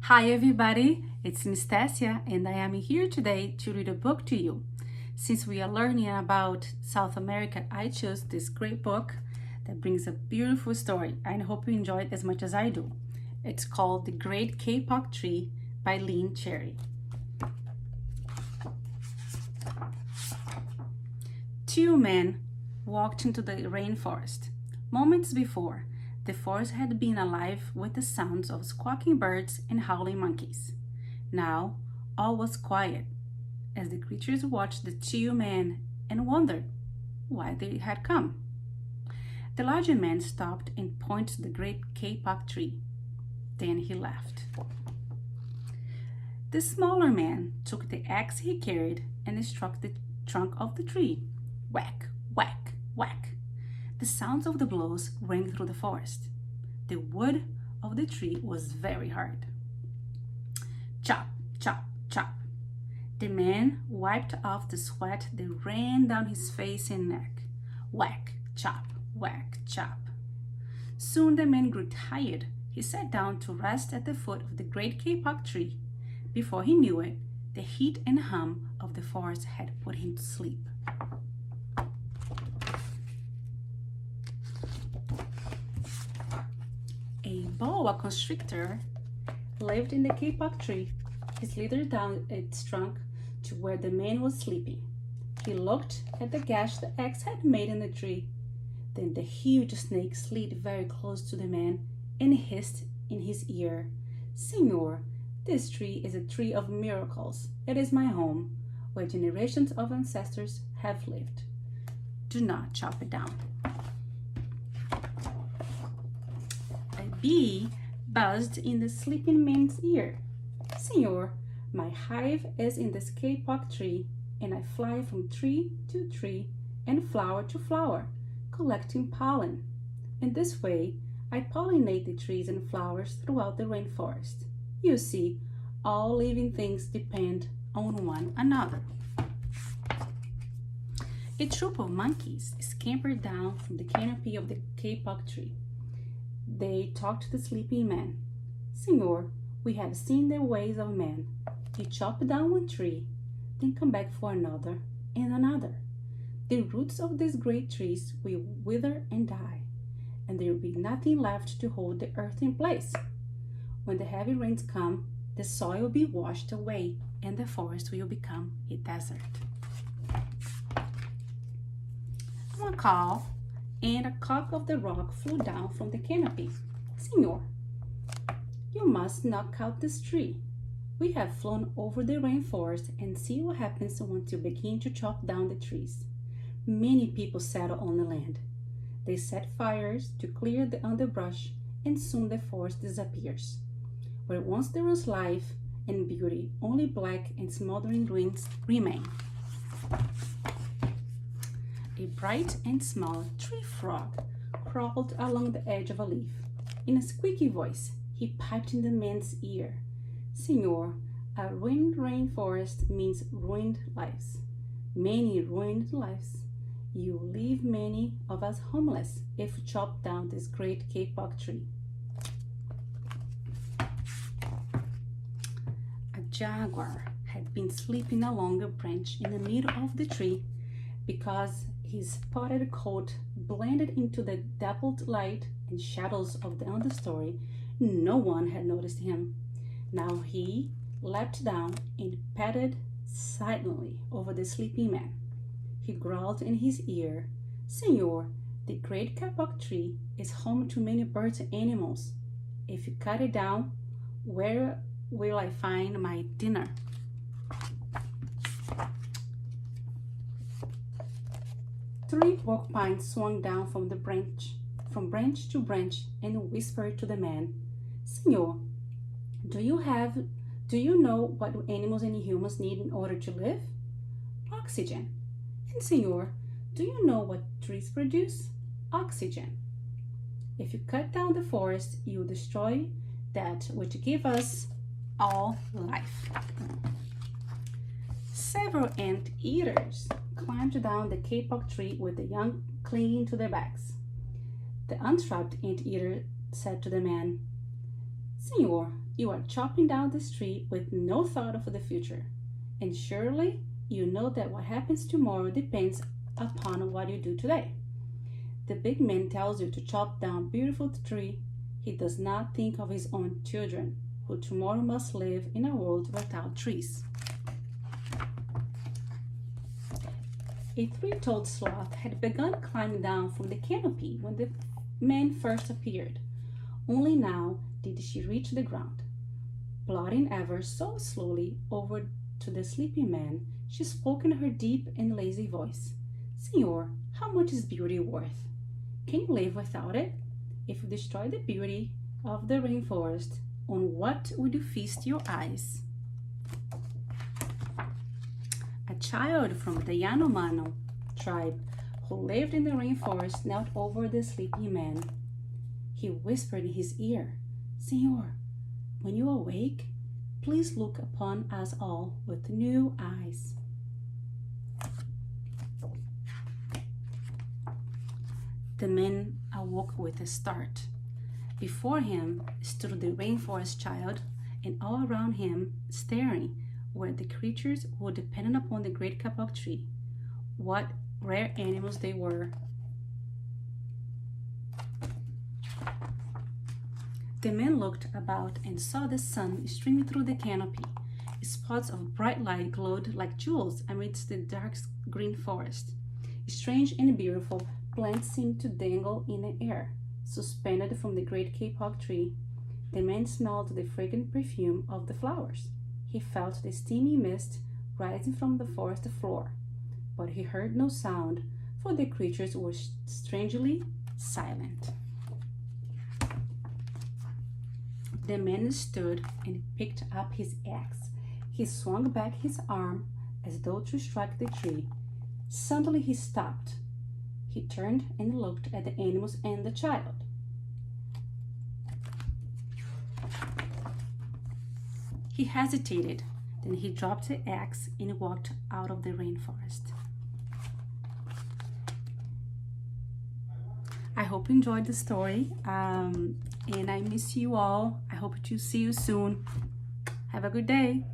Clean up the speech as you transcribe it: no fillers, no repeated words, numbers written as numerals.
Hi everybody, it's Miss Tessia and I am here today to read a book to you. Since we are learning about South America, I chose this great book that brings a beautiful story. I hope you enjoy it as much as I do. It's called The Great Kapok Tree by Lynn Cherry. Two men walked into the rainforest. Moments before, the forest had been alive with the sounds of squawking birds and howling monkeys. Now, all was quiet as the creatures watched the two men and wondered why they had come. The larger man stopped and pointed to the great kapok tree. Then he laughed. The smaller man took the axe he carried and struck the trunk of the tree. Whack, whack, whack. The sounds of the blows rang through the forest. The wood of the tree was very hard. Chop, chop, chop. The man wiped off the sweat that ran down his face and neck. Whack, chop, whack, chop. Soon the man grew tired. He sat down to rest at the foot of the great kapok tree. Before he knew it, the heat and hum of the forest had put him to sleep. A boa constrictor lived in the kapok tree. He slithered down its trunk to where the man was sleeping. He looked at the gash the axe had made in the tree. Then the huge snake slid very close to the man and hissed in his ear, "Senor, this tree is a tree of miracles. It is my home, where generations of ancestors have lived. Do not chop it down." A bee buzzed in the sleeping man's ear. "Senor, my hive is in this kapok tree, and I fly from tree to tree and flower to flower, collecting pollen. In this way, I pollinate the trees and flowers throughout the rainforest. You see, all living things depend on one another." A troop of monkeys scampered down from the canopy of the kapok tree. They talked to the sleeping man. "Senor, we have seen the ways of men. You chop down one tree, then come back for another and another. The roots of these great trees will wither and die, and there will be nothing left to hold the earth in place. When the heavy rains come, the soil will be washed away, and the forest will become a desert." One call, and a cock of the rock flew down from the canopy. "Senor, you must knock out this tree. We have flown over the rainforest and see what happens once you begin to chop down the trees. Many people settle on the land. They set fires to clear the underbrush, and soon the forest disappears. Where once there was life and beauty, only black and smoldering ruins remain." A bright and small tree frog crawled along the edge of a leaf. In a squeaky voice, he piped in the man's ear, "Senor, a ruined rainforest means ruined lives. Many ruined lives. You leave many of us homeless if you chop down this great kapok tree." A jaguar had been sleeping along a branch in the middle of the tree. Because his spotted coat blended into the dappled light and shadows of the understory, no one had noticed him. Now he leapt down and padded silently over the sleeping man. He growled in his ear, "Senor, the great kapok tree is home to many birds and animals. If you cut it down, where will I find my dinner?" Three porcupines swung down from branch to branch, and whispered to the man, "Senor, do you know what animals and humans need in order to live? Oxygen. And Senor, do you know what trees produce? Oxygen. If you cut down the forest, you destroy that which gives us all life." Several ant-eaters climbed down the kapok tree with the young clinging to their backs. The untrapped ant-eater said to the man, "Senor, You are chopping down this tree with no thought of the future. And surely you know that what happens tomorrow depends upon what you do today. The big man tells you to chop down a beautiful tree. He does not think of his own children, who tomorrow must live in a world without trees. A three-toed sloth had begun climbing down from the canopy when the man first appeared. Only now did she reach the ground. Plodding ever so slowly over to the sleeping man, she spoke in her deep and lazy voice. "Senor, how much is beauty worth? Can you live without it? If you destroy the beauty of the rainforest, on what would you feast your eyes?" A child from the Yanomamo tribe who lived in the rainforest knelt over the sleeping man. He whispered in his ear, "Senor, when you awake, please look upon us all with new eyes." The man awoke with a start. Before him stood the rainforest child, and all around him, staring, were the creatures who depended upon the great kapok tree. What rare animals they were! The man looked about and saw the sun streaming through the canopy. Spots of bright light glowed like jewels amidst the dark green forest. Strange and beautiful plants seemed to dangle in the air, suspended from the great kapok tree. The man smelled the fragrant perfume of the flowers. He felt the steamy mist rising from the forest floor, but he heard no sound, for the creatures were strangely silent. The man stood and picked up his axe. He swung back his arm as though to strike the tree. Suddenly he stopped. He turned and looked at the animals and the child. He hesitated, then he dropped the axe and walked out of the rainforest. I hope you enjoyed the story, and I miss you all. I hope to see you soon. Have a good day.